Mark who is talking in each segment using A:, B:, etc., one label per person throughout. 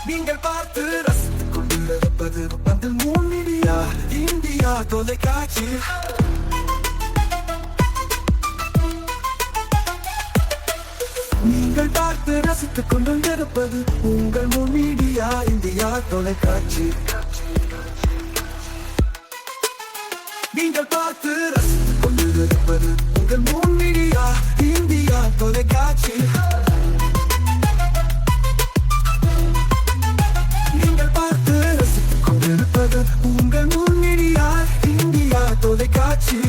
A: நீங்கள் பார்த்து ரசித்துக் கொண்டிருப்பது பந்தல் மீடியா இந்தியா தொலைக்காட்சி. நீங்கள் பார்த்து ரசித்துக் கொண்டிருப்பது உங்கள் மீடியா இந்தியா தொலைக்காட்சி. நீங்கள் பார்த்து ரசித்துக் கொண்டிருப்பது உங்கள் மீடியா இந்தியா தொலைக்காட்சி. நீங்கள் பார்த்து ரசித்துக் கொண்டிருப்பது உங்கள் மீடியா இந்தியா தொலைக்காட்சி.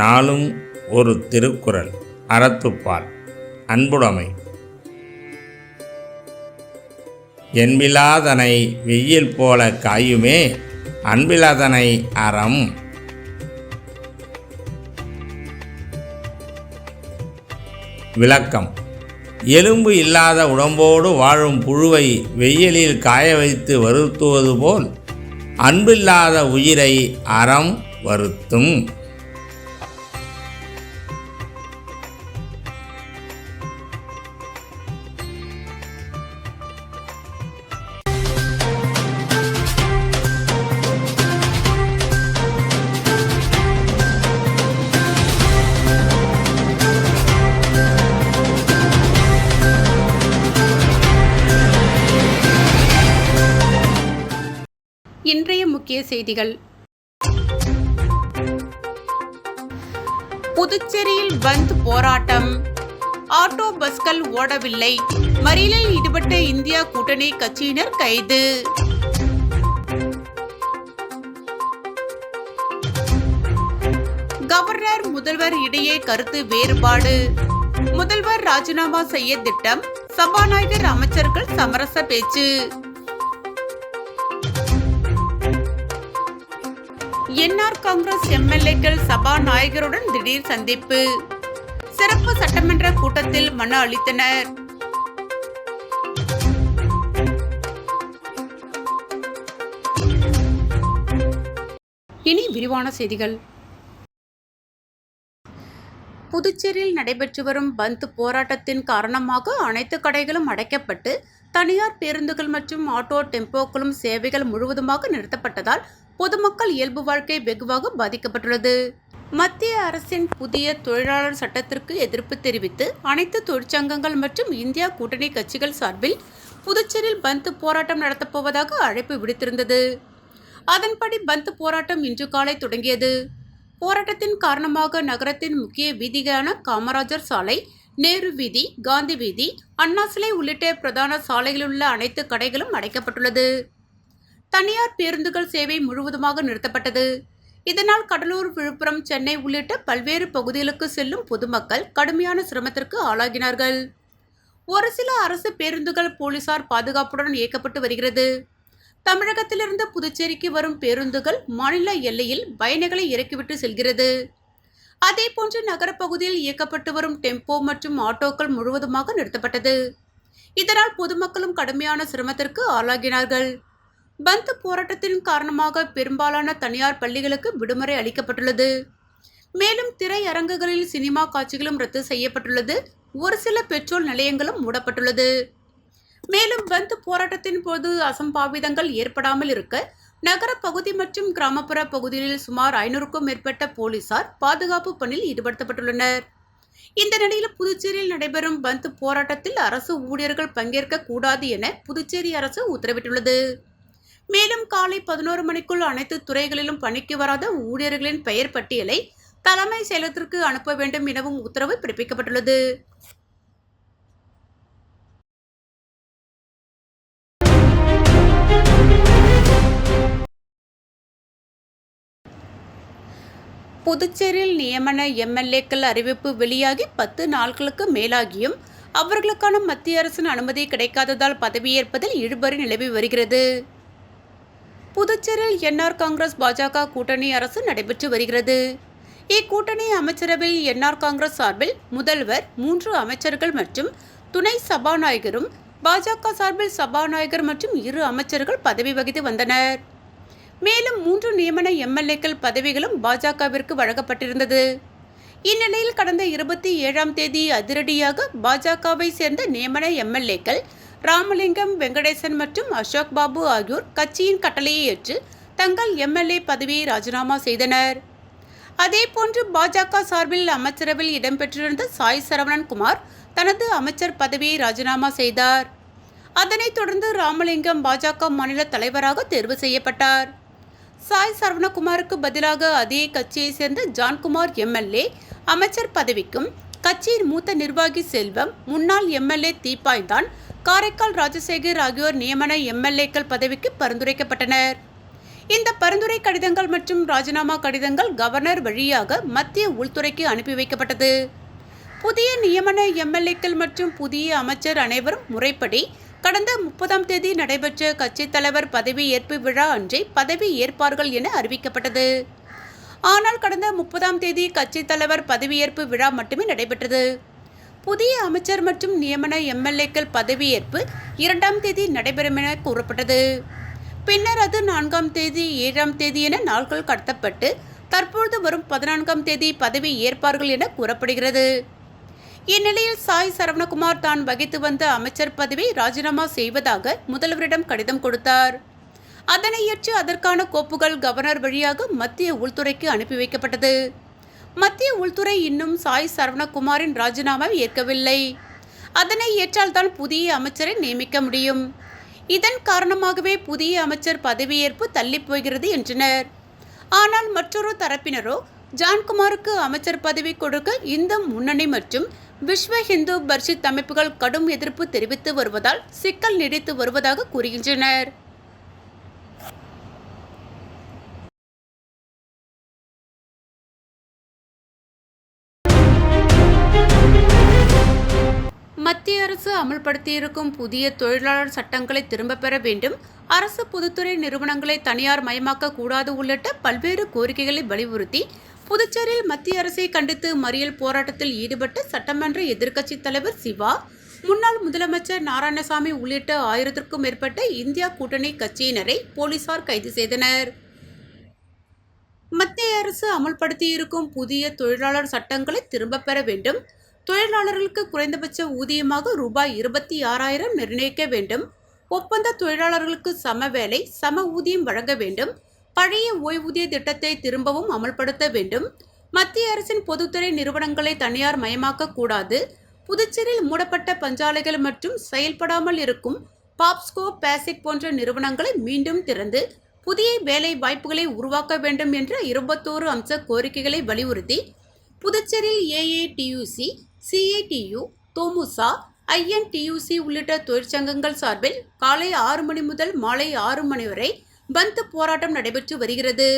B: நாளும் ஒரு திருக்குறள். அறத்துப்பால். அன்புடைமை. என்பிலாதனை வெயில் போல காயுமே அன்பிலாதனை அறம். விளக்கம். எலும்பு இல்லாத உடம்போடு வாழும் புழுவை வெயிலில் காய வைத்து வருத்துவது போல் அன்பில்லாத உயிரை அறம் வருத்தும்.
C: இன்றைய முக்கிய செய்திகள். புதுச்சேரியில் பந்த் போராட்டம். ஆட்டோ பஸ்கள் ஓடவில்லை. மறியலில் ஈடுபட்ட இந்தியா கூட்டணி கட்சியினர் கைது. கவர்னர் முதல்வர் இடையே கருத்து வேறுபாடு. முதல்வர் ராஜினாமா செய்ய திட்டம். சபாநாயகர் அமைச்சர்கள் சமரச பேச்சு. என்ஆர் காங்கிரஸ் எம்எல்ஏக்கள் சபாநாயகருடன் திடீர் சந்திப்பு. சிறப்பு சட்டமன்ற கூட்டத்தில் மனு அளித்தனர். இனி விரிவான செய்திகள். புதுச்சேரியில் நடைபெற்று வரும் பந்த் போராட்டத்தின் காரணமாக அனைத்து கடைகளும் அடைக்கப்பட்டு தனியார் பேருந்துகள் மற்றும் ஆட்டோ டெம்போக்களும் சேவைகள் முழுவதுமாக நிறுத்தப்பட்டதால் பொதுமக்கள் இயல்பு வாழ்க்கை வெகுவாக பாதிக்கப்பட்டுள்ளது. மத்திய அரசின் புதிய தொழிலாளர் சட்டத்திற்கு எதிர்ப்பு தெரிவித்து அனைத்து தொழிற்சங்கங்கள் மற்றும் இந்தியா கூட்டணி கட்சிகள் சார்பில் புதுச்சேரியில் பந்த் போராட்டம் நடத்தப்போவதாக அழைப்பு விடுத்திருந்தது. அதன்படி பந்த் போராட்டம் இன்று காலை தொடங்கியது. போராட்டத்தின் காரணமாக நகரத்தின் முக்கிய வீதிகளான காமராஜர் சாலை, நேரு வீதி, காந்தி வீதி, அண்ணா சிலை உள்ளிட்ட பிரதான சாலைகளில் உள்ள அனைத்து கடைகளும் அடைக்கப்பட்டுள்ளது. தனியார் பேருந்துகள் சேவை முழுவதுமாக நிறுத்தப்பட்டது. இதனால் கடலூர், விழுப்புரம், சென்னை உள்ளிட்ட பல்வேறு பகுதிகளுக்கு செல்லும் பொதுமக்கள் கடுமையான சிரமத்திற்கு ஆளாகினார்கள். ஒரு சில அரசு பேருந்துகள் போலீசார் பாதுகாப்புடன் இயக்கப்பட்டு வருகிறது. தமிழகத்திலிருந்து புதுச்சேரிக்கு வரும் பேருந்துகள் மாநில எல்லையில் பயணிகளை இறக்கிவிட்டு செல்கிறது. அதேபோன்று நகரப்பகுதியில் இயக்கப்பட்டு வரும் டெம்போ மற்றும் ஆட்டோக்கள் முழுவதுமாக நிறுத்தப்பட்டது. இதனால் பொதுமக்களும் கடுமையான சிரமத்திற்கு ஆளாகினார்கள். பந்த் போராட்டத்தின் காரணமாக பெரும்பாலான தனியார் பள்ளிகளுக்கு விடுமுறை அளிக்கப்பட்டுள்ளது. மேலும் திரையரங்குகளில் சினிமா காட்சிகளும் ரத்து செய்யப்பட்டுள்ளது. ஒரு சில பெட்ரோல் நிலையங்களும் மூடப்பட்டுள்ளது. மேலும் பந்த் போராட்டத்தின் போது அசம்பாவிதங்கள் ஏற்படாமல் இருக்க நகர பகுதி மற்றும் கிராமப்புற பகுதிகளில் சுமார் 500க்கும் மேற்பட்ட போலீசார் பாதுகாப்பு பணியில் ஈடுபடுத்தப்பட்டுள்ளனர். இந்த நிலையில் புதுச்சேரியில் நடைபெறும் பந்த் போராட்டத்தில் அரசு ஊழியர்கள் பங்கேற்க கூடாது என புதுச்சேரி அரசு உத்தரவிட்டுள்ளது. மேலும் காலை 11 மணிக்குள் அனைத்து துறைகளிலும் பணிக்கு வராத ஊழியர்களின் பெயர் பட்டியலை தலைமை செயலகத்திற்கு அனுப்ப வேண்டும் எனவும் உத்தரவு பிறப்பிக்கப்பட்டுள்ளது. புதுச்சேரியில் நியமன எம்எல்ஏக்கள் அறிவிப்பு வெளியாகி 10 நாட்களுக்கு மேலாகியும் அவர்களுக்கான மத்திய அரசின் அனுமதி கிடைக்காததால் பதவியேற்பதில் இழுபறி நிலவி வருகிறது. புதுச்சேரியில் என்ஆர் காங்கிரஸ் பாஜக கூட்டணி அரசு நடைபெற்று வருகிறது. இக்கூட்டணி அமைச்சரவையில் என்ஆர் காங்கிரஸ் சார்பில் முதல்வர், 3 அமைச்சர்கள் மற்றும் துணை சபாநாயகரும், பாஜக சார்பில் சபாநாயகர் மற்றும் 2 அமைச்சர்கள் பதவி வகித்து வந்தனர். மேலும் 3 நியமன எம்எல்ஏக்கள் பதவிகளும் பாஜகவிற்கு வழங்கப்பட்டிருந்தது. இந்நிலையில் கடந்த 27ஆம் தேதி அதிரடியாக பாஜகவை சேர்ந்த நியமன எம்எல்ஏக்கள் ராமலிங்கம், வெங்கடேசன் மற்றும் அசோக் பாபு ஆகியோர் கட்சியின் கட்டளையை ஏற்று தங்கள் எம்எல்ஏ பதவியை ராஜினாமா செய்தனர். அதேபோன்று பாஜக சார்பில் அமைச்சரவையில் இடம்பெற்றிருந்த சாய் சரவணன்குமார் தனது அமைச்சர் பதவியை ராஜினாமா செய்தார். அதனைத் தொடர்ந்து ராமலிங்கம் பாஜக மாநில தலைவராக தேர்வு செய்யப்பட்டார். சாய் சரவணகுமாருக்கு பதிலாக அதே கட்சியை சேர்ந்த ஜான்குமார் எம்எல்ஏ அமைச்சர் பதவிக்கும், கட்சியின் மூத்த நிர்வாகி செல்வம், முன்னாள் எம்எல்ஏ தீப்பாய்ந்தான், காரைக்கால் ராஜசேகர் ஆகியோர் நியமன எம்எல்ஏக்கள் பதவிக்கு பரிந்துரைக்கப்பட்டனர். இந்த பரிந்துரை கடிதங்கள் மற்றும் ராஜினாமா கடிதங்கள் கவர்னர் வழியாக மத்திய உள்துறைக்கு அனுப்பி வைக்கப்பட்டது. புதிய நியமன எம்எல்ஏக்கள் மற்றும் புதிய அமைச்சர் அனைவரும் முறைப்படி கடந்த 30ஆம் தேதி நடைபெற்ற கட்சித் தலைவர் பதவி ஏற்பு விழா அன்றே பதவி ஏற்பார்கள் என அறிவிக்கப்பட்டது. ஆனால் கடந்த 30ஆம் தேதி கட்சித் தலைவர் பதவியேற்பு விழா மட்டுமே நடைபெற்றது. புதிய அமைச்சர் மற்றும் நியமன எம்எல்ஏக்கள் பதவியேற்பு 2ஆம் தேதி நடைபெறும் என கூறப்பட்டது. பின்னர் அது 4ஆம் தேதி, 7ஆம் தேதி என நாட்கள் கடத்தப்பட்டு தற்பொழுது வரும் 14ஆம் தேதி பதவி ஏற்பார்கள் என கூறப்படுகிறது. இந்நிலையில் சாய் சரவணகுமார் தான் வகித்து வந்த அமைச்சர் பதவியை ராஜினாமா செய்வதாக முதல்வரிடம் கடிதம் கொடுத்தார். அதனை ஏற்று அதற்கான கோப்புகள் கவர்னர் வழியாக மத்திய உள்துறைக்கு அனுப்பி வைக்கப்பட்டது. மத்திய உள்துறை இன்னும் சாய் சரவணகுமாரின் ராஜினாமாவை ஏற்கவில்லை. அதனை ஏற்றால்தான் புதிய அமைச்சரை நியமிக்க முடியும். இதன் காரணமாகவே புதிய அமைச்சர் பதவியேற்பு தள்ளி போகிறது என்றனர். ஆனால் மற்றொரு தரப்பினரோ ஜான்குமாருக்கு அமைச்சர் பதவி கொடுக்க இந்து முன்னணி மற்றும் விஸ்வ ஹிந்து பரிஷத் அமைப்புகள் கடும் எதிர்ப்பு தெரிவித்து வருவதால் சிக்கல் நீடித்து வருவதாக கூறுகின்றனர். மத்திய அரசு அமல்படுத்தியிருக்கும் புதிய தொழிலாளர் சட்டங்களை திரும்பப் பெற வேண்டும், அரசு பொதுத்துறை நிறுவனங்களை தனியார் மயமாக்க கூடாது உள்ளிட்ட பல்வேறு கோரிக்கைகளை வலியுறுத்தி புதுச்சேரியில் மத்திய அரசை கண்டித்து மறியல் போராட்டத்தில் ஈடுபட்ட சட்டமன்ற எதிர்க்கட்சித் தலைவர் சிவா, முன்னாள் முதலமைச்சர் நாராயணசாமி உள்ளிட்ட 1000க்கும் மேற்பட்ட இந்தியா கூட்டணி கட்சியினரை போலீசார் கைது செய்தனர். மத்திய அரசு அமல்படுத்தியிருக்கும் புதிய தொழிலாளர் சட்டங்களை திரும்பப் பெற வேண்டும், தொழிலாளர்களுக்கு குறைந்தபட்ச ஊதியமாக ரூபாய் 26,000 நிர்ணயிக்க வேண்டும், ஒப்பந்த தொழிலாளர்களுக்கு சம வேலை சம ஊதியம் வழங்க வேண்டும், பழைய ஓய்வூதிய திட்டத்தை திரும்பவும் அமல்படுத்த வேண்டும், மத்திய அரசின் பொதுத்துறை நிறுவனங்களை தனியார் மயமாக்க கூடாது, புதுச்சேரியில் மூடப்பட்ட பஞ்சாலைகள் மற்றும் செயல்படாமல் இருக்கும் பாப்ஸ்கோ, பேசிக் போன்ற நிறுவனங்களை மீண்டும் திறந்து புதிய வேலை வாய்ப்புகளை உருவாக்க வேண்டும் என்ற 21 அம்ச கோரிக்கைகளை வலியுறுத்தி புதுச்சேரியில் ஏஏடியூசி, சிஐடியு, தொமுசா, ஐஎன்டியூசி உள்ளிட்ட தொழிற்சங்கங்கள் சார்பில் காலை 6 மணி முதல் மாலை 6 மணி வரை பந்த் போராட்டம் நடைபெற்று வருகிறது.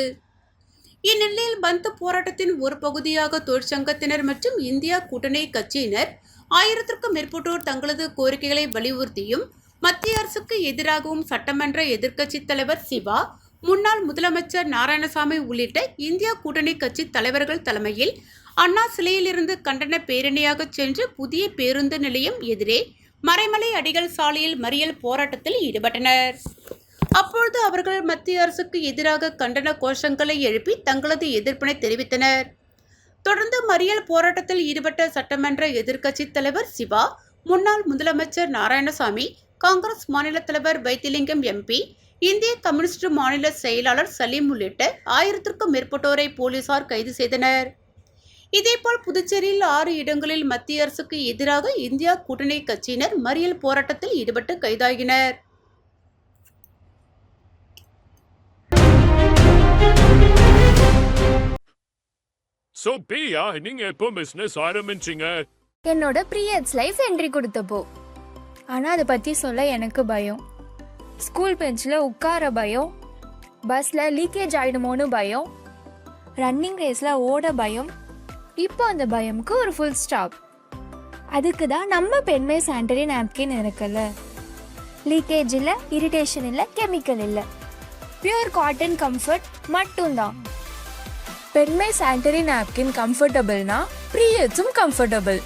C: இந்நிலையில் பந்த் போராட்டத்தின் ஒரு பகுதியாக தொழிற்சங்கத்தினர் மற்றும் இந்தியா கூட்டணி கட்சியினர் 1000க்கும் மேற்பட்டோர் தங்களது கோரிக்கைகளை வலியுறுத்தியும் மத்திய அரசுக்கு எதிராகவும் சட்டமன்ற எதிர்க்கட்சித் தலைவர் சிவா, முன்னாள் முதலமைச்சர் நாராயணசாமி உள்ளிட்ட இந்தியா கூட்டணி கட்சி தலைவர்கள் தலைமையில் அண்ணா சிலையிலிருந்து கண்டன பேரணியாக சென்று புதிய பேருந்து நிலையம் எதிரே மறைமலை அடிகள் சாலையில் மறியல் போராட்டத்தில் ஈடுபட்டனர். அப்பொழுது அவர்கள் மத்திய அரசுக்கு எதிராக கண்டன கோஷங்களை எழுப்பி தங்களது எதிர்ப்பினை தெரிவித்தனர். தொடர்ந்து மறியல் போராட்டத்தில் ஈடுபட்ட சட்டமன்ற எதிர்க்கட்சித் தலைவர் சிவா, முன்னாள் முதலமைச்சர் நாராயணசாமி, காங்கிரஸ் மாநில தலைவர் வைத்திலிங்கம் எம்பி, இந்திய கம்யூனிஸ்ட் மாநில செயலாளர் சலீம் உள்ளிட்ட 1000க்கும் மேற்பட்டோரை போலீசார் கைது செய்தனர். இதேபோல் புதுச்சேரியில் 6 இடங்களில் மத்திய அரசுக்கு எதிராக இந்தியா கூட்டணி கட்சியினர் மறியல் போராட்டத்தில் ஈடுபட்டு கைதாகினர்.
D: சோ பிரியா, நீங்க எப்போ பிசினஸ் ஆரம்பிச்சீங்க?
E: என்னோட பீரியட்ஸ் லைஃப் என்ட்ரி கொடுத்தப்போ. ஆனால் அதை பற்றி சொல்ல எனக்கு பயம். ஸ்கூல் பெஞ்சில் உட்கார பயம், பஸ்ஸில் லீக்கேஜ் ஆகிடுமோன்னு பயம், ரன்னிங் ரேஸில் ஓட பயம். இப்போ அந்த பயமுக்கு ஒரு ஃபுல் ஸ்டாப். அதுக்கு தான் நம்ம பெண்மை சானிட்டரி நாப்கின் இருக்குல்ல. லீக்கேஜ் இல்லை, இரிட்டேஷன் இல்லை, கெமிக்கல் இல்லை, பியூர் காட்டன் கம்ஃபர்ட் மட்டும்தான். பெண்மை சானிட்டரி நாப்கின் கம்ஃபர்டபுள்னா பீரியட்ஸும் கம்ஃபர்டபுள்.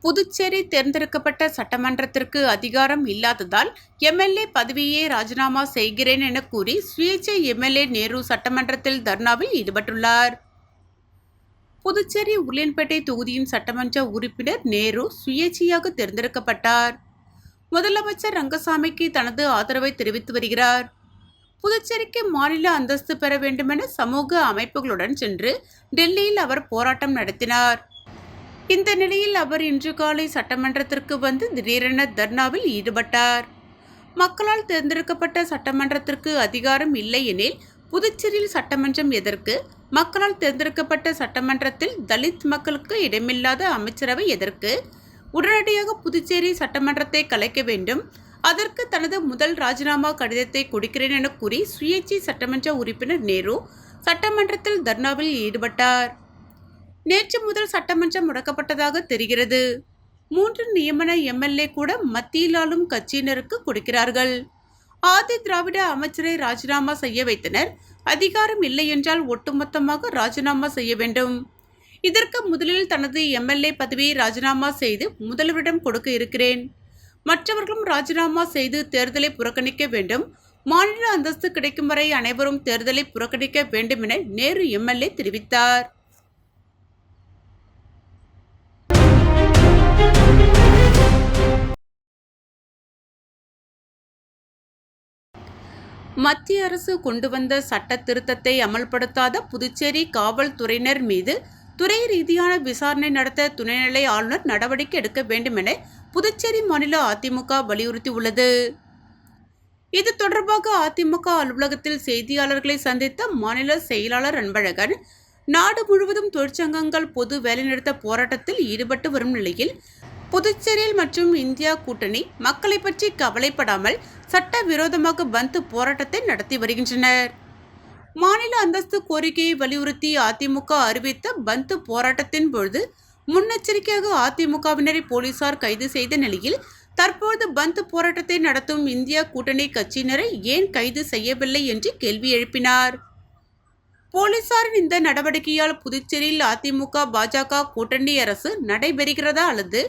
C: புதுச்சேரி தேர்ந்தெடுக்கப்பட்ட சட்டமன்றத்திற்கு அதிகாரம் இல்லாததால் எம்எல்ஏ பதவியை ராஜினாமா செய்கிறேன் என கூறி சுயேட்சை எம்எல்ஏ நேரு சட்டமன்றத்தில் தர்ணாவில் ஈடுபட்டுள்ளார். புதுச்சேரி உருளையன்பேட்டை தொகுதியின் சட்டமன்ற உறுப்பினர் நேரு சுயேட்சையாக தேர்ந்தெடுக்கப்பட்டார். முதலமைச்சர் ரங்கசாமிக்கு தனது ஆதரவை தெரிவித்து வருகிறார். புதுச்சேரிக்கு மாநில அந்தஸ்து பெற வேண்டுமென சமூக அமைப்புகளுடன் சென்று டெல்லியில் அவர் போராட்டம் நடத்தினார். இந்த நிலையில் அவர் இன்று காலை சட்டமன்றத்திற்கு வந்து திடீரென தர்ணாவில் ஈடுபட்டார். மக்களால் தேர்ந்தெடுக்கப்பட்ட சட்டமன்றத்திற்கு அதிகாரம் இல்லை எனில் புதுச்சேரியில் சட்டமன்றம் எதற்கு? மக்களால் தேர்ந்தெடுக்கப்பட்ட சட்டமன்றத்தில் தலித் மக்களுக்கு இடமில்லாத அமைச்சரவை எதற்கு? உடனடியாக புதுச்சேரி சட்டமன்றத்தை கலைக்க வேண்டும். அதற்கு தனது முதல் ராஜினாமா கடிதத்தை கொடுக்கிறேன் என கூறி சுயேட்சை சட்டமன்ற உறுப்பினர் நேரு சட்டமன்றத்தில் தர்ணாவில் ஈடுபட்டார். நேற்று முதல் சட்டமன்றம் முடக்கப்பட்டதாக தெரிகிறது. 3 நியமன எம்எல்ஏ கூட மத்தியில் ஆளும் கட்சியினருக்கு கொடுக்கிறார்கள். ஆதி திராவிட அமைச்சரை ராஜினாமா செய்ய வைத்தனர். அதிகாரம் இல்லை என்றால் ஒட்டுமொத்தமாக ராஜினாமா செய்ய வேண்டும். இதற்கு முதலில் தனது எம்எல்ஏ பதவியை ராஜினாமா செய்து முதல்வரிடம் கொடுக்க இருக்கிறேன். மற்றவர்களும் ராஜினாமா செய்து தேர்தலை புறக்கணிக்க வேண்டும். மாநில அந்தஸ்து கிடைக்கும் வரை அனைவரும் தேர்தலை புறக்கணிக்க வேண்டும் என நேரு எம்எல்ஏ தெரிவித்தார். மத்திய அரசு கொண்டு வந்த சட்ட திருத்தத்தை அமல்படுத்தாத புதுச்சேரி காவல்துறையினர் மீது துறை ரீதியான விசாரணை நடத்த துணைநிலை ஆளுநர் நடவடிக்கை எடுக்க வேண்டும் என புதுச்சேரி மாநில அதிமுக வலியுறுத்தியுள்ளது. இது தொடர்பாக அதிமுக அலுவலகத்தில் செய்தியாளர்களை சந்தித்த மாநில செயலாளர் அன்பழகன், நாடு முழுவதும் தொழிற்சங்கங்கள் பொது வேலைநிறுத்த போராட்டத்தில் ஈடுபட்டு வரும் நிலையில் புதுச்சேரியில் மற்றும் இந்தியா கூட்டணி மக்களை பற்றி கவலைப்படாமல் சட்ட விரோதமாக பந்த் போராட்டத்தை நடத்தி வருகின்றனர். மாநில அந்தஸ்து கோரிக்கையை வலியுறுத்தி அதிமுக அறிவித்த பந்த் போராட்டத்தின் பொழுது முன்னெச்சரிக்கையாக அதிமுகவினரை போலீசார் கைது செய்த நிலையில் தற்போது பந்த் போராட்டத்தை நடத்தும் இந்தியா கூட்டணி கட்சியினரை ஏன் கைது செய்யவில்லை என்று கேள்வி எழுப்பினார். போலீசாரின் இந்த நடவடிக்கையால் புதுச்சேரியில் அதிமுக பாஜக கூட்டணி அரசு நடைபெறுகிறதா அல்லது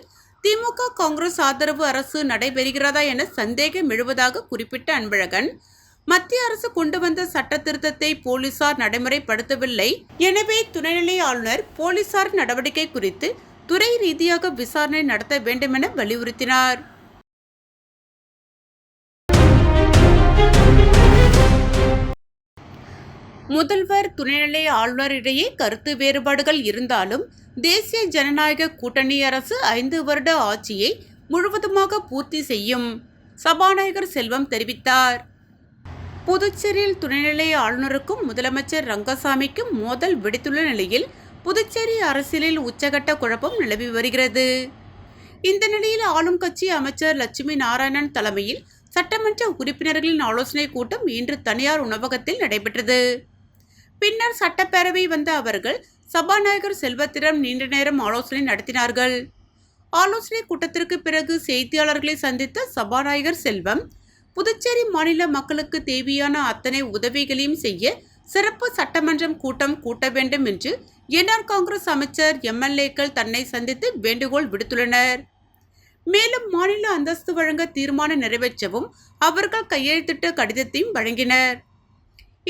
C: திமுக காங்கிரஸ் ஆதரவு அரசு நடைபெறுகிறதா என சந்தேகம் எழுவதாக குறிப்பிட்ட அன்பழகன், மத்திய அரசு கொண்டு வந்த சட்ட திருத்தத்தை போலீசார் நடைமுறைப்படுத்தவில்லை. எனவே துணைநிலை ஆளுநர் போலீசார் நடவடிக்கை குறித்து துறை ரீதியாக விசாரணை நடத்த வேண்டும் என வலியுறுத்தினார். முதல்வர் துணைநிலை ஆளுநர் இடையே கருத்து வேறுபாடுகள் இருந்தாலும் தேசிய ஜனநாயக கூட்டணி அரசு 5 வருட ஆட்சியை முழுவதுமாக பூர்த்தி செய்யும், சபாநாயகர் செல்வம் தெரிவித்தார். புதுச்சேரியில் துணைநிலை ஆளுநருக்கும் முதலமைச்சர் ரங்கசாமிக்கும் மோதல் வெடித்துள்ள நிலையில் புதுச்சேரி அரசியலில் உச்சகட்ட குழப்பம் நிலவி வருகிறது. இந்த நிலையில் ஆளும் கட்சி அமைச்சர் லட்சுமி நாராயணன் தலைமையில் சட்டமன்ற உறுப்பினர்களின் ஆலோசனை கூட்டம் இன்று தனியார் உணவகத்தில் நடைபெற்றது. பின்னர் சட்டப்பேரவை வந்த அவர்கள் சபாநாயகர் செல்வத்திடம் நீண்ட நேரம் ஆலோசனை நடத்தினார்கள். ஆலோசனை கூட்டத்திற்கு பிறகு செய்தியாளர்களை சந்தித்த சபாநாயகர் செல்வம், புதுச்சேரி மாநில மக்களுக்கு தேவையான அத்தனை உதவிகளையும் செய்ய சிறப்பு சட்டமன்றம் கூட்டம் கூட்ட வேண்டும் என்று என்ஆர் காங்கிரஸ் அமைச்சர் எம்எல்ஏக்கள் தன்னை சந்தித்து வேண்டுகோள் விடுத்துள்ளனர். மேலும் மாநில அந்தஸ்து வழங்க தீர்மானம் நிறைவேற்றவும் அவர்கள் கையெழுத்திட்ட கடிதத்தையும் வழங்கினர்.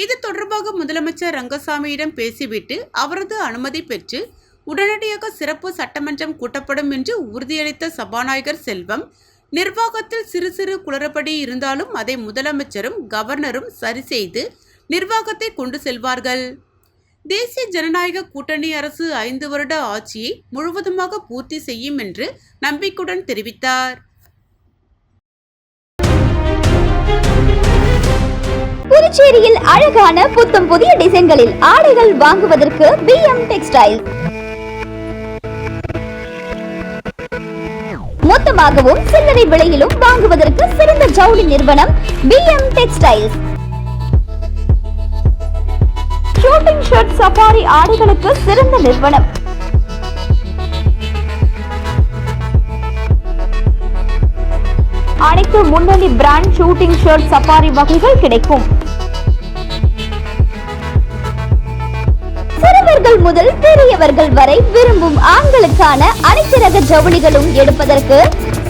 C: இது தொடர்பாக முதலமைச்சர் ரங்கசாமியிடம் பேசிவிட்டு அவரது அனுமதி பெற்று உடனடியாக சிறப்பு சட்டமன்றம் கூட்டப்படும் என்று உறுதியளித்த சபாநாயகர் செல்வம், நிர்வாகத்தில் சிறு சிறு குளறுபடி இருந்தாலும் அதை முதலமைச்சரும் கவர்னரும் சரி செய்து நிர்வாகத்தை கொண்டு செல்வார்கள். தேசிய ஜனநாயக கூட்டணி அரசு 5 வருட ஆட்சியை முழுவதுமாக பூர்த்தி செய்யும் என்று நம்பிக்கையுடன் தெரிவித்தார்.
F: புதுச்சேரியில் அழகான புத்தம் புதிய டிசைன்களில் ஆடைகள் வாங்குவதற்கு BM டெக்ஸ்டைல்ஸ். மொத்தமாகவும் சில்லறை விலையிலும் வாங்குவதற்கு சிறந்த ஜவுளி நிறுவனம் BM textiles. Shooting shirt safari ஆடைகளுக்கு சிறந்த நிறுவனம். அனைத்து முன்னணி பிராண்ட் ஷூட்டிங் ஷர்ட் சஃபாரி வகைகள் கிடைக்கும். சிறுவர்கள் சிறியவர்கள் முதல் பெரியவர்கள் வரை விரும்பும் ஆண்களுக்கான அனைத்து ரக ஜவுளிகளும் எடுப்பதற்கு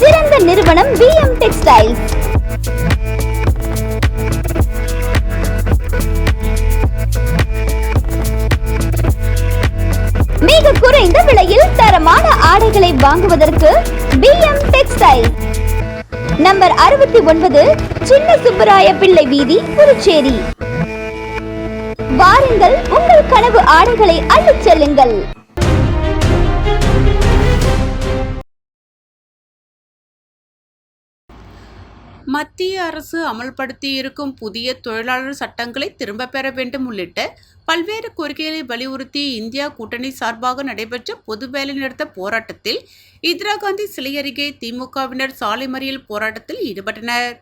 F: சிறந்த நிறுவனம் BM டெக்ஸ்டைல்ஸ். மிக குறைந்த விலையில் தரமான ஆடைகளை வாங்குவதற்கு BM டெக்ஸ்டைல்ஸ். நம்பர் 69, சின்ன சுப்பராய பிள்ளை வீதி, புதுச்சேரி. வாருங்கள், உங்கள் கனவு ஆடைகளை அள்ளிச் செல்லுங்கள்.
C: மத்திய அரசு அமல்படுத்தியிருக்கும் புதிய தொழிலாளர் சட்டங்களை திரும்ப பெற வேண்டும் உள்ளிட்ட பல்வேறு கோரிக்கைகளை வலியுறுத்தி இந்தியா கூட்டணி சார்பாக நடைபெற்ற பொது வேலைநிறுத்த போராட்டத்தில் இந்திரா காந்தி சிலை அருகே திமுகவினர் சாலை மறியல் போராட்டத்தில் ஈடுபட்டனர்.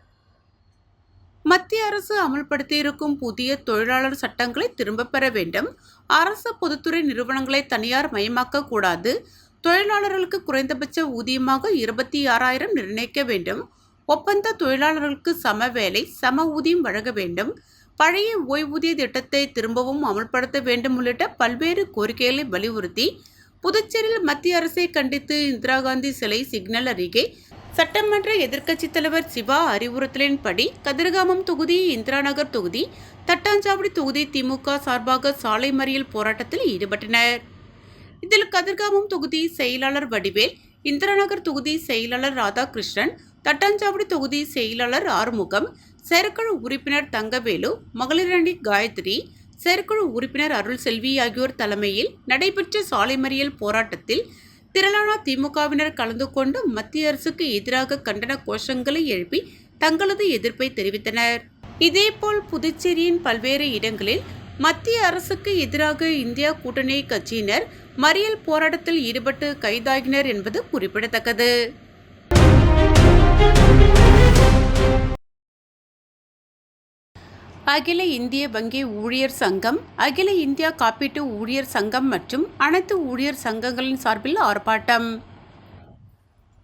C: மத்திய அரசு அமல்படுத்தியிருக்கும் புதிய தொழிலாளர் சட்டங்களை திரும்ப பெற வேண்டும், அரசு பொதுத்துறை நிறுவனங்களை தனியார் மயமாக்க கூடாது, தொழிலாளர்களுக்கு குறைந்தபட்ச ஊதியமாக 26,000 நிர்ணயிக்க வேண்டும், ஒப்பந்த தொழிலாளர்களுக்கு சம வேலை சம ஊதியம் வழங்க வேண்டும், பழைய ஓய்வூதிய திட்டத்தை திரும்பவும் அமல்படுத்த வேண்டும் உள்ளிட்ட பல்வேறு கோரிக்கைகளை வலியுறுத்தி புதுச்சேரியில் மத்திய அரசை கண்டித்து இந்திரா காந்தி சிலை சிக்னல் அருகே சட்டமன்ற எதிர்க்கட்சித் தலைவர் சிவா அறிவுறுத்தலின்படி கதிர்காமம் தொகுதி, இந்திரா நகர் தொகுதி, தட்டாஞ்சாவடி தொகுதி திமுக சார்பாக சாலை மறியல் போராட்டத்தில் ஈடுபட்டனர். இதில் கதிர்காமம் தொகுதி செயலாளர் வடிவேல், இந்திரா நகர் தொகுதி செயலாளர் ராதாகிருஷ்ணன், தட்டாஞ்சாவடி தொகுதி செயலாளர் ஆறுமுகம், செயற்குழு உறுப்பினர் தங்கவேலு, மகளிரணி காயத்ரி, செயற்குழு உறுப்பினர் அருள் செல்வி ஆகியோர் தலைமையில் நடைபெற்ற சாலை மறியல் போராட்டத்தில் திரளான திமுகவினர் கலந்து கொண்டு மத்திய அரசுக்கு எதிராக கண்டன கோஷங்களை எழுப்பி தங்களது எதிர்ப்பை தெரிவித்தனர். இதேபோல் புதுச்சேரியின் பல்வேறு இடங்களில் மத்திய அரசுக்கு எதிராக இந்தியா கூட்டணி கட்சியினர் மறியல் போராட்டத்தில் ஈடுபட்டு கைதாகினர் என்பது குறிப்பிடத்தக்கது. அகில இந்திய வங்கி ஊழியர் சங்கம், அகில இந்தியா காப்பீட்டு ஊழியர் சங்கம் மற்றும் அனைத்து ஊழியர் சங்கங்களின் சார்பில் ஆர்ப்பாட்டம்.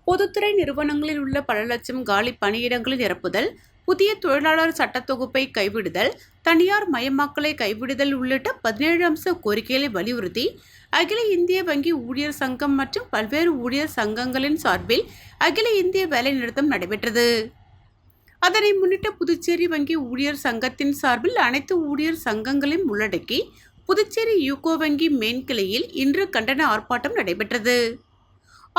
C: பொதுத்துறை நிறுவனங்களில் உள்ள பல லட்சம் காலி பணியிடங்களை நிரப்புதல், புதிய தொழிலாளர் சட்டத்தொகுப்பை கைவிடுதல், தனியார் மயமாக்கலை கைவிடுதல் உள்ளிட்ட 17 அம்ச கோரிக்கைகளை வலியுறுத்தி அகில இந்திய வங்கி ஊழியர் சங்கம் மற்றும் பல்வேறு ஊழியர் சங்கங்களின் சார்பில் அகில இந்திய வேலை நிறுத்தம் நடைபெற்றது. அதனை முன்னிட்டு புதுச்சேரி வங்கி ஊழியர் சங்கத்தின் சார்பில் அனைத்து ஊழியர் சங்கங்களையும் உள்ளடக்கி புதுச்சேரி யூகோ வங்கி மெயின் கிளையில் இன்று கண்டன ஆர்ப்பாட்டம் நடைபெற்றது.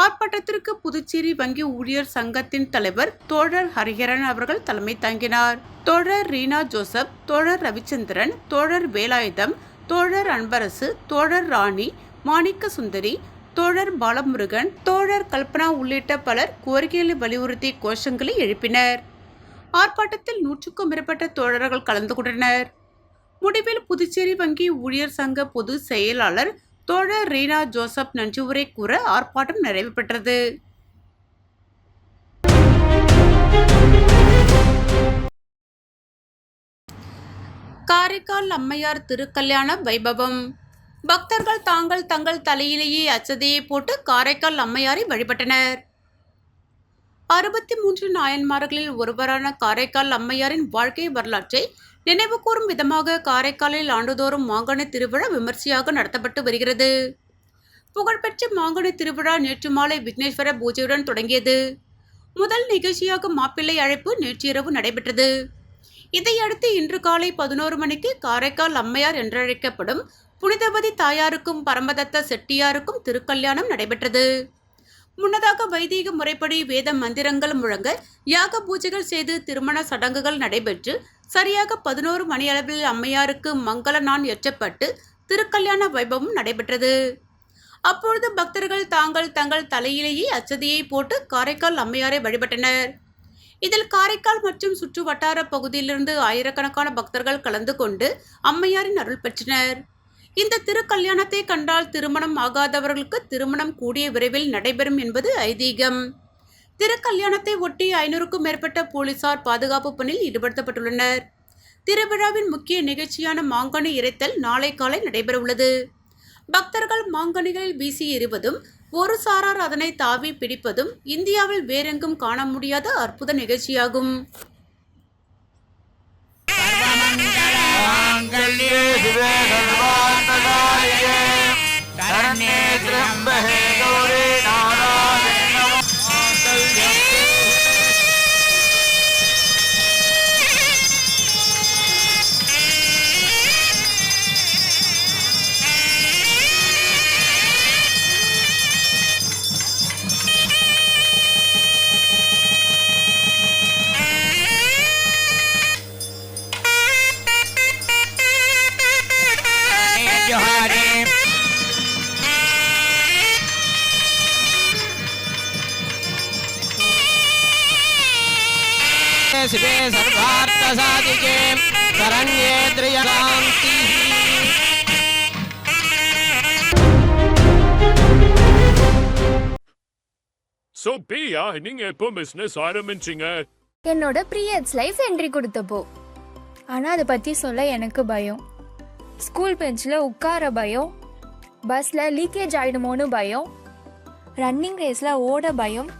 C: ஆர்ப்பாட்டத்திற்கு புதுச்சேரி வங்கி ஊழியர் சங்கத்தின் தலைவர் தோழர் ஹரிஹரன் அவர்கள் தலைமை தாங்கினார். தோழர் ரீனா ஜோசப், தோழர் ரவிச்சந்திரன், தோழர் வேலாயுதம், தோழர் அன்பரசு, தோழர் ராணி, மாணிக்க சுந்தரி, தோழர் பாலமுருகன், தோழர் கல்பனா உள்ளிட்ட பலர் கோரிக்கைகளை வலியுறுத்தி கோஷங்களை எழுப்பினர். ஆர்ப்பாட்டத்தில் 100க்கும் மேற்பட்ட தோழர்கள் கலந்து கொண்டனர். முடிவில் புதுச்சேரி வங்கி ஊழியர் சங்க பொது செயலாளர் தோழர் ரீனா ஜோசப் நன்றி உரை கூற ஆர்ப்பாட்டம் நிறைவு பெற்றது. காரைக்கால் அம்மையார் திருக்கல்யாண வைபவம். பக்தர்கள் தங்கள் தலையிலேயே அச்சதையை போட்டு காரைக்கால் அம்மையாரை வழிபட்டனர். 63 நாயன்மார்களில் ஒருவரான காரைக்கால் அம்மையாரின் வாழ்க்கை வரலாற்றை நினைவு கூறும் விதமாக காரைக்காலில் ஆண்டுதோறும் மாங்கனி திருவிழா விமர்சையாக நடத்தப்பட்டு வருகிறது. புகழ்பெற்ற மாங்கனி திருவிழா நேற்று மாலை விக்னேஸ்வர பூஜையுடன் தொடங்கியது. முதல் நிகழ்ச்சியாக மாப்பிள்ளை அழைப்பு நேற்று இரவு நடைபெற்றது. இதையடுத்து இன்று காலை 11 மணிக்கு காரைக்கால் அம்மையார் என்றழைக்கப்படும் புனிதவதி தாயாருக்கும் பரமதத்த செட்டியாருக்கும் திருக்கல்யாணம் நடைபெற்றது. முன்னதாக வைதீக முறைப்படி வேத மந்திரங்கள் முழங்க யாக பூஜைகள் செய்து திருமண சடங்குகள் நடைபெற்று சரியாக 11 மணியளவில் அம்மையாருக்கு மங்கள நான் ஏற்றப்பட்டு திருக்கல்யாண வைபவம் நடைபெற்றது. அப்பொழுது பக்தர்கள் தங்கள் தலையிலேயே அச்சதையை போட்டு காரைக்கால் அம்மையாரை வழிபட்டனர். இதில் காரைக்கால் மற்றும் சுற்று வட்டார பகுதியிலிருந்து ஆயிரக்கணக்கான பக்தர்கள் கலந்து கொண்டு அம்மையாரின் அருள் பெற்றனர். இந்த திருக்கல்யாணத்தை கண்டால் திருமணம் ஆகாதவர்களுக்கு திருமணம் கூடிய விரைவில் நடைபெறும் என்பது ஐதீகம். திருக்கல்யாணத்தை ஒட்டி 500க்கும் மேற்பட்ட போலீசார் பாதுகாப்பு பணியில் ஈடுபடுத்தப்பட்டுள்ளனர். திருவிழாவின் முக்கிய நிகழ்ச்சியான மாங்கனி இறைத்தல் நாளை காலை நடைபெறவுள்ளது. பக்தர்கள் மாங்கனிகளில் வீசி எறிவதும் ஒரு சாரார் அதனை தாவி பிடிப்பதும் இந்தியாவில் வேறெங்கும் காண முடியாத அற்புத நிகழ்ச்சியாகும்.
G: மாங்கல்யே சிவே சர்வார்த்தகாரியே शिवे सर्वार्थसाधिके शरण्ये त्र्यम्बके
D: So பிரியா நீங்க எப்போ பிசினஸ் ஆரம்பிச்சீங்க?
E: என்னோட பீரியட்ஸ் லைஃப் என்ட்ரி கொடுத்தப்போ. ஆனால் அதை பற்றி சொல்ல எனக்கு பயம். ஸ்கூல் பெஞ்சில் உட்கார பயம், பஸ்ஸில் லீக்கேஜ் ஆகிடுமோன்னு பயம், ரன்னிங் ரேஸில் ஓட பயம்.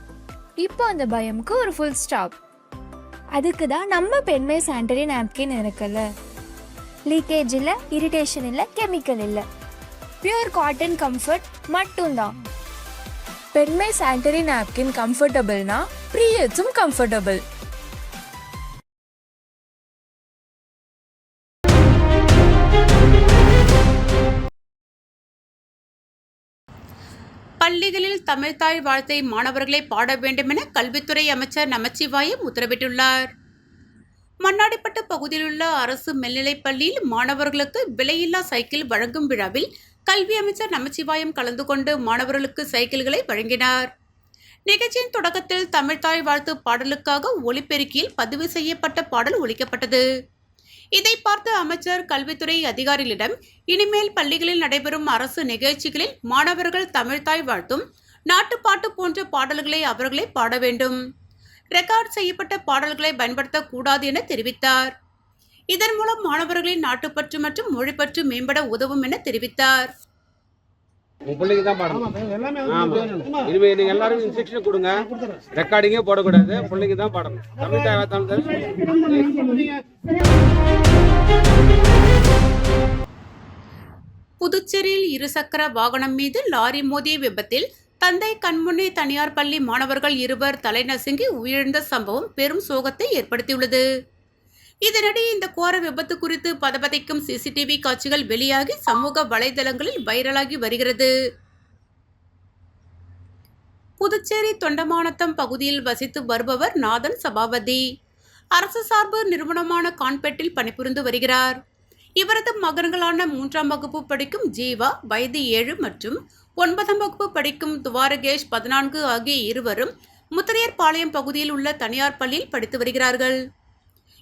E: இப்போ அந்த பயமுக்கு ஒரு ஃபுல் ஸ்டாப். அதுக்கு தான் நம்ம பெண்மை சானிட்டரி நாப்கின் இருக்குல்ல. லீக்கேஜ் இல்லை, இரிட்டேஷன் இல்லை, கெமிக்கல் இல்லை, பியூர் காட்டன் கம்ஃபர்ட் மட்டும்தான். பெண்மை சானிட்டரி நாப்கின் கம்ஃபர்டபுள்னா பீரியட்ஸும் கம்ஃபர்டபுள்.
C: பள்ளிகளில் தமிழ்தாய் வாழ்த்தை மாணவர்களை பாட வேண்டும் என கல்வித்துறை அமைச்சர் நமச்சிவாயம் உத்தரவிட்டுள்ளார். மண்ணாடிப்பட்டு பகுதியில் உள்ள அரசு மேல்நிலைப் பள்ளியில் மாணவர்களுக்கு விலையில்லா சைக்கிள் வழங்கும் விழாவில் கல்வி அமைச்சர் நமச்சிவாயம் கலந்து கொண்டு மாணவர்களுக்கு சைக்கிள்களை வழங்கினார். நிகழ்ச்சியின் தொடக்கத்தில் தமிழ்தாய் வாழ்த்து பாடலுக்காக ஒலிபெருக்கியில் பதிவு செய்யப்பட்ட பாடல் ஒலிக்கப்பட்டது. இதை பார்த்த அமைச்சர் கல்வித்துறை அதிகாரிகளிடம் இனிமேல் பள்ளிகளில் நடைபெறும் அரசு நிகழ்ச்சிகளில் மாணவர்கள் தமிழ்தாய் வாழ்த்தும் நாட்டுப்பாட்டு போன்ற பாடல்களை அவர்களே பாட வேண்டும், ரெக்கார்ட் செய்யப்பட்ட பாடல்களை பயன்படுத்தக்கூடாது என தெரிவித்தார். இதன் மூலம் மாணவர்களின் நாட்டுப்பற்று மற்றும் மொழிப்பற்று மேம்பட உதவும் என தெரிவித்தார்.
H: பிள்ளைக்கு தான் பாடணும். இனிமே நீங்க எல்லாரும் இன்ஸ்ட்ரக்ஷன் கொடுங்க, ரெக்கார்டிங்கே போடக்கூடாது, பிள்ளைக்கு தான் பாடணும்.
C: புதுச்சேரியில் இருசக்கர வாகனம் மீது லாரி மோதிய விபத்தில் தந்தை கண்முன்னே தனியார் பள்ளி மாணவர்கள் இருவர் தலைநசுங்கி உயிரிழந்த சம்பவம் பெரும் சோகத்தை ஏற்படுத்தியுள்ளது. இதனிடையே இந்த கோர விபத்து குறித்து பதபதைக்கும் சிசிடிவி காட்சிகள் வெளியாகி சமூக வலைதளங்களில் வைரலாகி வருகிறது. புதுச்சேரி தொண்டமானத்தம் பகுதியில் வசித்து வருபவர் நாதன் சபாபதி. அரசு சார்பு நிறுவனமான கான்பெட்டில் பணிபுரிந்து வருகிறார். இவரது மகன்களான 3ஆம் வகுப்பு படிக்கும் ஜீவா வயது 7 மற்றும் 9ஆம் வகுப்பு படிக்கும் துவாரகேஷ் 14 ஆகிய இருவரும் முத்திரையர்பாளையம் பகுதியில் உள்ள தனியார் பள்ளியில் படித்து வருகிறார்கள்.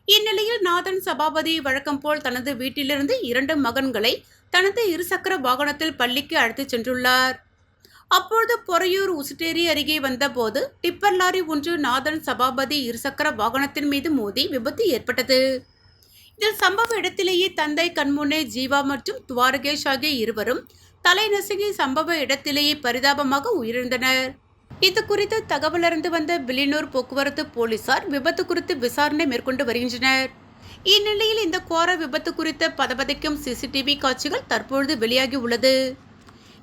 C: இந்நிலையில் நாதன் சபாபதி வழக்கம் போல் தனது வீட்டிலிருந்து 2 மகன்களை தனது இருசக்கர வாகனத்தில் பள்ளிக்கு அழைத்துச் சென்றுள்ளார். அப்பொழுது பொறையூர் உசுட்டேரி அருகே வந்தபோது டிப்பர் லாரி ஒன்று நாதன் சபாபதி இருசக்கர வாகனத்தின் மீது மோதி விபத்து ஏற்பட்டது. இதில் சம்பவ இடத்திலேயே தந்தை கண்முன்னே ஜீவா மற்றும் துவாரகேஷ் ஆகிய இருவரும் தலை நசுங்கி சம்பவ இடத்திலேயே பரிதாபமாக உயிரிழந்தனர். இது குறித்து தகவல் அறிந்து வந்த வில்லியனூர் போக்குவரத்து போலீசார் விபத்து குறித்து விசாரணை மேற்கொண்டு வருகின்றனர். இந்நிலையில் இந்த கோர விபத்து குறித்த பதபதைக்கும் சிசிடிவி காட்சிகள் தற்பொழுது வெளியாகி உள்ளது.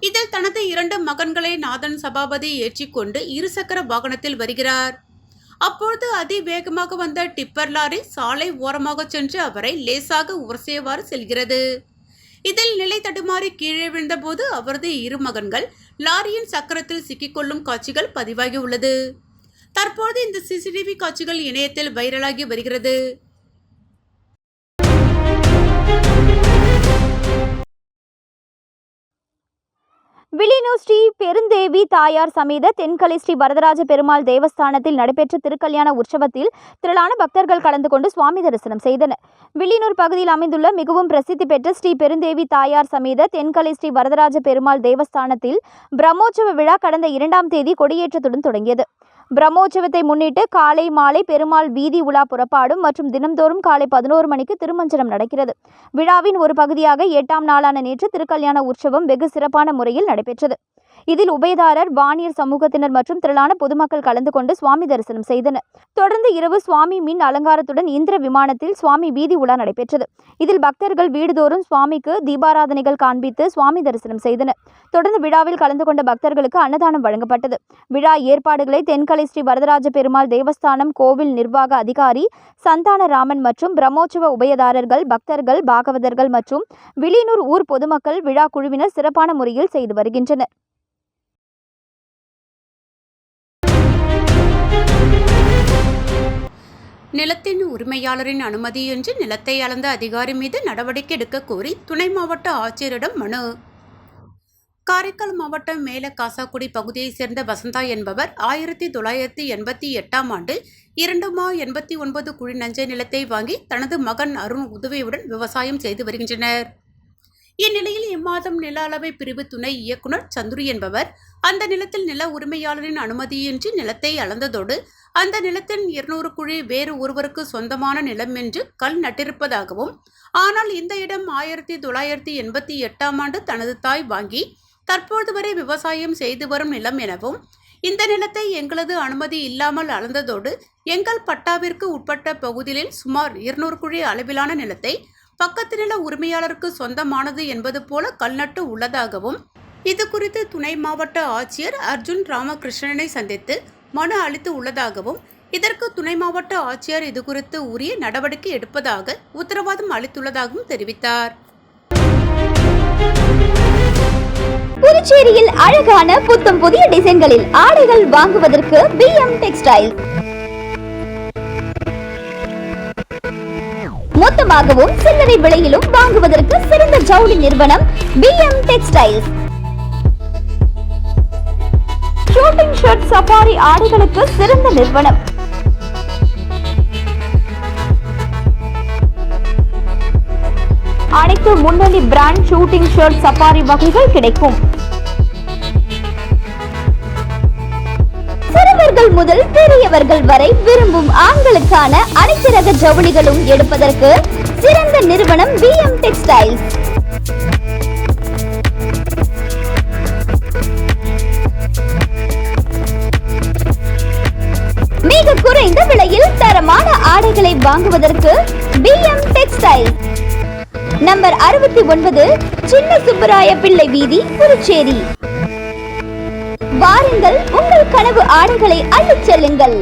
C: இதில் தனது 2 மகன்களை நாதன் சபாபதி ஏற்றிக்கொண்டு இருசக்கர வாகனத்தில் வருகிறார். அப்பொழுது அதிவேகமாக வந்த டிப்பர் லாரி சாலை ஓரமாக சென்று அவரை லேசாக உரசியவாறு செல்கிறது. இதில் நிலை தடுமாறி கீழே விழுந்தபோது அவரது 2 மகன்கள் லாரியின் சக்கரத்தில் சிக்கிக்கொள்ளும் காட்சிகள் பதிவாகி உள்ளது. தற்போது இந்த சிசிடிவி காட்சிகள் இணையத்தில் வைரலாகி வருகிறது.
F: வில்லியனூர் ஸ்ரீ பெருந்தேவி தாயார் சமேத தென்கலை ஸ்ரீ வரதராஜ பெருமாள் தேவஸ்தானத்தில் நடைபெற்ற திருக்கல்யாண உற்சவத்தில் திரளான பக்தர்கள் கலந்து கொண்டு சுவாமி தரிசனம் செய்தனர். வில்லியனூர் பகுதியில் அமைந்துள்ள மிகவும் பிரசித்தி பெற்ற ஸ்ரீ பெருந்தேவி தாயார் சமேத தென்கலை ஸ்ரீ வரதராஜ பெருமாள் தேவஸ்தானத்தில் பிரம்மோற்சவ விழா கடந்த 2ஆம் தேதி கொடியேற்றத்துடன் தொடங்கியது. பிரம்மோற்சவத்தை முன்னிட்டு காலை மாலை பெருமாள் வீதி உலா புறப்பாடும் மற்றும் தினம்தோறும் காலை 11 மணிக்கு திருமஞ்சனம் நடக்கிறது. விழாவின் ஒரு பகுதியாக 8ஆம் நாளான நேற்று திருக்கல்யாண உற்சவம் வெகு சிறப்பான முறையில் நடைபெற்றது. இதில் உபயதாரர், வாணியர் சமூகத்தினர் மற்றும் திரளான பொதுமக்கள் கலந்து கொண்டு சுவாமி தரிசனம் செய்தனர். தொடர்ந்து இரவு சுவாமி மின் அலங்காரத்துடன் இந்திர விமானத்தில் சுவாமி வீதி உலா நடைபெற்றது. இதில் பக்தர்கள் வீடுதோறும் சுவாமிக்கு தீபாராதனைகள் காண்பித்து சுவாமி தரிசனம் செய்தனர். தொடர்ந்து விழாவில் கலந்து கொண்ட பக்தர்களுக்கு அன்னதானம் வழங்கப்பட்டது. விழா ஏற்பாடுகளை தென்கலை ஸ்ரீ வரதராஜ பெருமாள் தேவஸ்தானம் கோவில் நிர்வாக அதிகாரி சந்தானராமன் மற்றும் பிரம்மோற்சவ உபயதாரர்கள், பக்தர்கள், பாகவதர்கள் மற்றும் வில்லியனூர் ஊர் பொதுமக்கள் விழா குழுவினர் சிறப்பான முறையில் செய்து வருகின்றனர்.
C: நிலத்தின் உரிமையாளரின் அனுமதியின்றி நிலத்தை அளந்த அதிகாரி மீது நடவடிக்கை எடுக்க கோரி துணை மாவட்ட ஆட்சியரிடம் மனு. காரைக்கால் மாவட்டம் மேல காசாக்குடி பகுதியைச் சேர்ந்த வசந்தா என்பவர் 1988ஆம் ஆண்டு 2/89 குழி நஞ்சை நிலத்தை வாங்கி தனது மகன் அருண் உதவியுடன் விவசாயம் செய்து வருகின்றனர். இந்நிலையில் இம்மாதம் நில அளவை பிரிவு துணை இயக்குனர் சந்துரு என்பவர் அந்த நிலத்தில் நில உரிமையாளரின் அனுமதியின்றி நிலத்தை அளந்ததோடு அந்த நிலத்தின் 200 குழி வேறு ஒருவருக்கு சொந்தமான நிலம் என்று கல் நட்டிருப்பதாகவும், ஆனால் இந்த இடம் 1988ஆம் ஆண்டு தனது தாய் வாங்கி தற்போது வரை விவசாயம் செய்து வரும் நிலம் எனவும், இந்த நிலத்தை எங்களது அனுமதி இல்லாமல் அளந்ததோடு எங்கள் பட்டாவிற்கு உட்பட்ட பகுதியில் சுமார் 200 குழி அளவிலான நிலத்தை பக்கத்து நில உரிமையாளருக்கு சொந்தமானது என்பது போல கல்நட்டு உள்ளதாகவும், இது குறித்து துணை மாவட்ட ஆட்சியர் அர்ஜுன் ராமகிருஷ்ணனை சந்தித்து மனு அளித்து உள்ளதாகவும், இதற்கு துணை மாவட்ட ஆட்சியர் இது குறித்து உரிய நடவடிக்கை எடுப்பதாக உத்தரவாதம் அளித்துள்ளதாகவும் தெரிவித்தார்.
F: புதுச்சேரியில் அழகான புத்தம் புதிய டிசைன்களில் ஆடைகள் வாங்குவதற்கு BM டெக்ஸ்டைல். மொத்தமாகவும் சில்லறை விலையிலும் வாங்குவதற்கு சிறந்த ஜவுளி நிறுவனம் BM textiles. Shooting shirt, safari ஆடைகளுக்கு சிறந்த நிறுவனம். அனைத்து முன்னணி பிராண்ட் ஷூட்டிங் ஷர்ட், சஃபாரி வகைகள் கிடைக்கும். சிறுவர்கள் முதல் பெரியவர்கள் வரை விரும்பும் ஆண்களுக்கான அனைத்து ரக ஜவுளிகளும் எடுப்பதற்கு சிறந்த நிறுவனம் BM டெக்ஸ்டைல்ஸ். மிக குறைந்த விலையில் தரமான ஆடைகளை வாங்குவதற்கு BM டெக்ஸ்டைல்ஸ். நம்பர் 69, சின்ன சுப்பராய பிள்ளை வீதி, புதுச்சேரி. வாருங்கள், உங்கள் கனவு ஆடைகளை அள்ளிச் செல்லுங்கள்.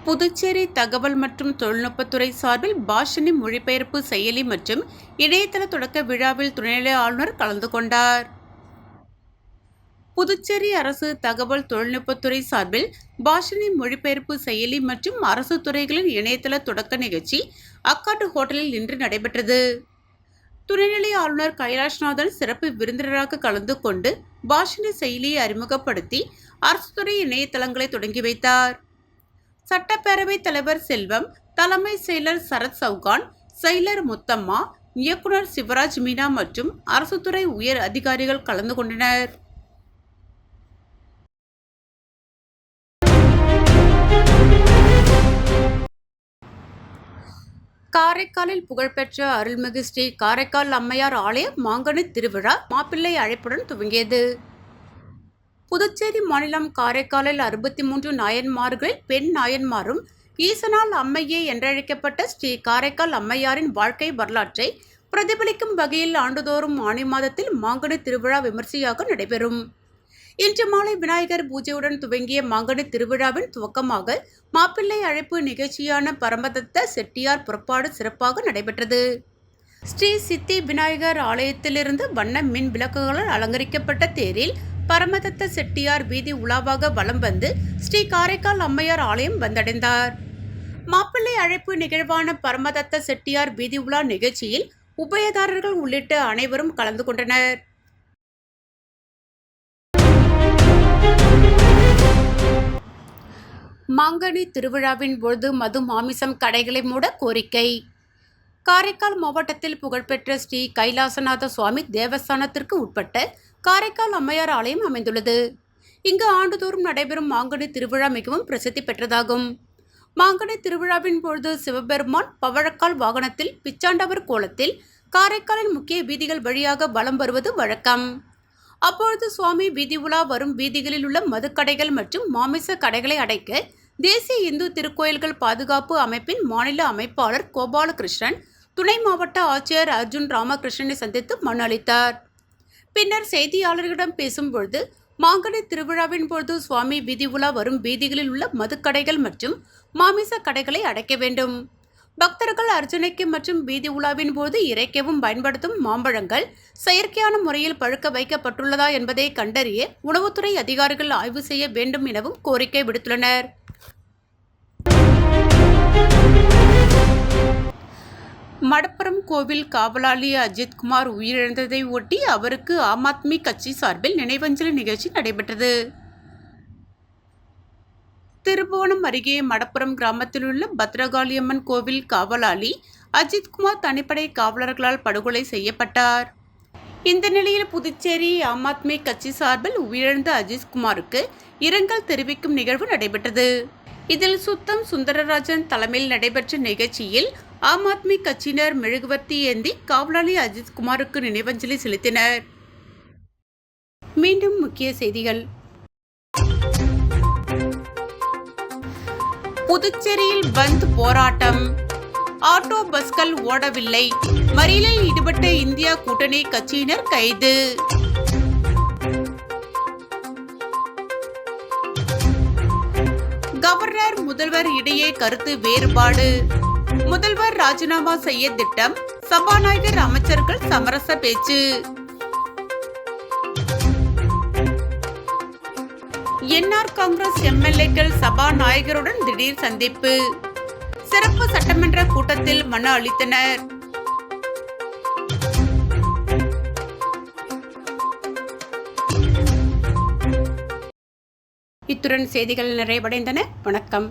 C: புதுச்சேரி தகவல் மற்றும் தொழில்நுட்பத்துறை சார்பில் பாஷினி மொழிபெயர்ப்பு செயலி மற்றும் இணையதள தொடக்க விழாவில் துணைநிலை ஆளுநர் கலந்து கொண்டார். புதுச்சேரி அரசு தகவல் தொழில்நுட்பத்துறை சார்பில் பாஷினி மொழிபெயர்ப்பு செயலி மற்றும் அரசு துறைகளின் இணையதள தொடக்க நிகழ்ச்சி அக்காட்டு ஹோட்டலில் இன்று நடைபெற்றது. துணைநிலை ஆளுநர் கைலாஷ்நாதன் சிறப்பு விருந்தினராக கலந்து கொண்டு பாஷினி செயலியை அறிமுகப்படுத்தி அரசு துறை இணையதளங்களை தொடங்கி வைத்தார். சட்டப்பேரவைத் தலைவர் செல்வம், தலைமை செயலர் சரத் சவுகான், செயலர் முத்தம்மா, இயக்குனர் சிவராஜ் மீனா மற்றும் அரசு துறை உயர் அதிகாரிகள் கலந்து கொண்டனர். காரைக்காலில் புகழ்பெற்ற அருள்மிகு ஸ்ரீ காரைக்கால் அம்மையார் ஆலய மாங்கனி திருவிழா மாப்பிள்ளை அழைப்புடன் துவங்கியது. புதுச்சேரி மாநிலம் காரைக்காலில் 63 நாயன்மார்களில் பெண் நாயன்மாரும் ஈசனால் அம்மையே என்றழைக்கப்பட்ட ஸ்ரீ காரைக்கால் அம்மையாரின் வாழ்க்கை வரலாற்றை பிரதிபலிக்கும் வகையில் ஆண்டுதோறும் ஆனி மாதத்தில் மாங்கனி திருவிழா விமர்சையாக நடைபெறும். இன்று மாலை விநாயகர் பூஜையுடன் துவங்கிய மாங்கனி திருவிழாவின் துவக்கமாக மாப்பிள்ளை அழைப்பு நிகழ்ச்சியான பரமதத்த செட்டியார் புறப்பாடு சிறப்பாக நடைபெற்றது. ஸ்ரீ சித்தி விநாயகர் ஆலயத்திலிருந்து வண்ண மின் விளக்குகளால் அலங்கரிக்கப்பட்ட தேரில் பரமதத்த செட்டியார் வீதி உலாவாக வலம் வந்து ஸ்ரீ காரைக்கால் அம்மையார் ஆலயம் வந்தடைந்தார். மாப்பிள்ளை அழைப்பு நிகழ்வான பரமதத்த செட்டியார் வீதி உலா நிகழ்ச்சியில் உபயதாரர்கள் உள்ளிட்ட அனைவரும் கலந்து கொண்டனர். மாங்கனி திருவிழாவின் பொழுது மது மாமிசம் கடைகளை மூட கோரிக்கை. காரைக்கால் மாவட்டத்தில் புகழ்பெற்ற ஸ்ரீ கைலாசநாத சுவாமி தேவஸ்தானத்திற்கு உட்பட்ட காரைக்கால் அம்மையார் ஆலயம் அமைந்துள்ளது. இங்கு ஆண்டுதோறும் நடைபெறும் மாங்கனி திருவிழா மிகவும் பிரசித்தி பெற்றதாகும். மாங்கனி திருவிழாவின் பொழுது சிவபெருமான் பவழக்கால் வாகனத்தில் பிச்சாண்டவர் கோலத்தில் காரைக்காலின் முக்கிய வீதிகள் வழியாக வலம் வருவது வழக்கம். அப்பொழுது சுவாமி வீதி உலா வரும் வீதிகளில் உள்ள மதுக்கடைகள் மற்றும் மாமிச கடைகளை அடைக்க தேசிய இந்து திருக்கோயில்கள் பாதுகாப்பு அமைப்பின் மாநில அமைப்பாளர் கோபாலகிருஷ்ணன் துணை மாவட்ட ஆட்சியர் அர்ஜுன் ராமகிருஷ்ணனை சந்தித்து மனு அளித்தார். பின்னர் செய்தியாளர்களிடம் பேசும்பொழுது மாங்கனி திருவிழாவின் போது சுவாமி வீதி உலா வரும் வீதிகளில் உள்ள மதுக்கடைகள் மற்றும் மாமிச கடைகளை அடைக்க வேண்டும். பக்தர்கள் அர்ச்சனைக்கு மற்றும் வீதி உலாவின் போது இறைக்கவும் பயன்படுத்தும் மாம்பழங்கள் செயற்கையான முறையில் பழுக்க வைக்கப்பட்டுள்ளதா என்பதை கண்டறிய உணவுத்துறை அதிகாரிகள் ஆய்வு செய்ய வேண்டும் எனவும் கோரிக்கை விடுத்துள்ளனர். மடப்புரம் கோவில் காவலாளி அஜித்குமார் உயிரிழந்ததை ஒட்டி அவருக்கு ஆம் ஆத்மி கட்சி சார்பில் நினைவஞ்சலி நிகழ்ச்சி நடைபெற்றது. திருபுவனம் அருகே மடப்புரம் கிராமத்தில் உள்ள பத்ரகாளியம்மன் கோவில் காவலாளி அஜித்குமார் தனிப்படை காவலர்களால் படுகொலை செய்யப்பட்டார். இந்த நிலையில் புதுச்சேரி ஆம் ஆத்மி கட்சி சார்பில் உயிரிழந்த அஜித்குமாருக்கு இரங்கல் தெரிவிக்கும் நிகழ்வு நடைபெற்றது. இதில் சுத்தம் சுந்தரராஜன் தலைமையில் நடைபெற்ற நிகழ்ச்சியில் ஆம் ஆத்மி கட்சியினர் மெழுகுவர்த்தி ஏந்தி காவலாளி அஜித்குமாருக்கு நினைவஞ்சலி செலுத்தினர். மீண்டும் முக்கிய செய்திகள். புதுச்சேரியில் பந்த் போராட்டம். ஆட்டோ பஸ்கள் ஓடவில்லை. மறியலில் ஈடுபட்ட இந்தியா கூட்டணி கட்சியினர் கைது. கவர்னர் முதல்வர் இடையே கருத்து வேறுபாடு. முதல்வர் ராஜினாமா செய்ய திட்டம். சபாநாயகர் அமைச்சர்கள் சமரச பேச்சு. என்ஆர் காங்கிரஸ் எம்எல்ஏக்கள் சபாநாயகருடன் திடீர் சந்திப்பு. சிறப்பு சட்டமன்ற கூட்டத்தில் மனு அளித்தனர். இத்துடன் செய்திகள் நிறைவடைந்தன. வணக்கம்.